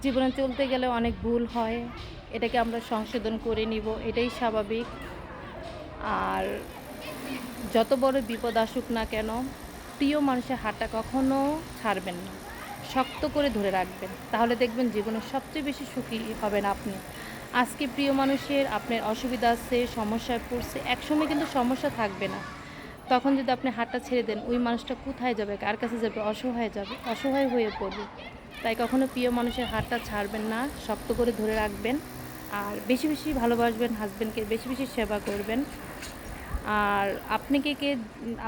জীবনে চলতে গেলে অনেক ভুল হয়, এটাকে আমরা সংশোধন করে নিব, এটাই স্বাভাবিক। আর যত বড় বিপদ আসুক না কেন, প্রিয় মানুষের হাতটা কখনো ছাড়বেন না, শক্ত করে ধরে রাখবেন। তাহলে দেখবেন জীবনে সবচেয়ে বেশি সুখী হবেন আপনি। আজকে প্রিয় মানুষের আপনার অসুবিধা আছে, সমস্যায় পড়ছে, একসময় কিন্তু সমস্যা থাকবে না। তখন যদি আপনি হাতটা ছেড়ে দেন, ওই মানুষটা কোথায় যাবে, কার কাছে যাবে? অসহায় যাবে, অসহায় হয়ে পড়বে। তাই কখনো প্রিয় মানুষের হাতটা ছাড়বেন না, শক্ত করে ধরে রাখবেন। আর বেশি বেশি ভালোবাসবেন, হাজবেন্ডকে বেশি বেশি সেবা করবেন। আর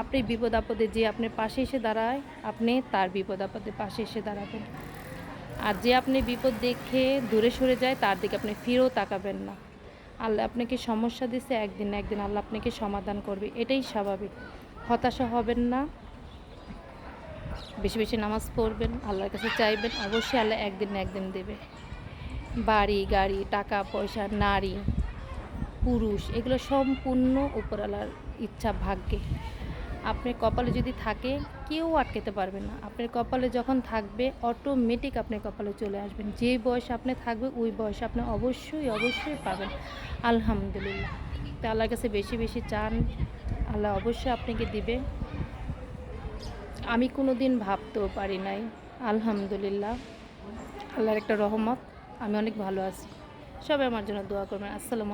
আপনি বিপদ আপদে যে আপনার পাশে এসে দাঁড়ায়, আপনি তার বিপদ আপদে পাশে এসে দাঁড়াবেন। আর যে আপনি বিপদ দেখে দূরে সরে যায়, তার দিকে আপনি ফিরেও তাকাবেন না। আল্লাহ আপনাকে সমস্যা দিছে, একদিন না একদিন আল্লাহ আপনাকে সমাধান করবে, এটাই স্বাভাবিক। হতাশা হবেন না, বেশি বেশি নামাজ পড়বেন, আল্লাহর কাছে চাইবেন, অবশ্যই আল্লাহ একদিন না একদিন দেবে। বাড়ি গাড়ি, টাকা পয়সা, নারী পুরুষ, এগুলো সম্পূর্ণ উপরওয়ালার ইচ্ছা, ভাগ্যে। আপনার কপালে যদি থাকে, কেউ আটকাতে পারবে না। আপনার কপালে যখন থাকবে, অটোমেটিক আপনার কপালে চলে আসবেন। যে বয়সে আপনি থাকবে, ওই বয়সে আপনি অবশ্যই অবশ্যই পাবেন। আলহামদুলিল্লাহ। তো আল্লাহর কাছে বেশি বেশি চান, আল্লাহ অবশ্যই আপনাকে দিবে। আমি কোনো দিন ভাবতেও পারি নাই। আলহামদুলিল্লাহ, আল্লাহর একটা রহমত, আমি অনেক ভালো আছি। সবাই আমার জন্য দোয়া করবেন। আসসালামু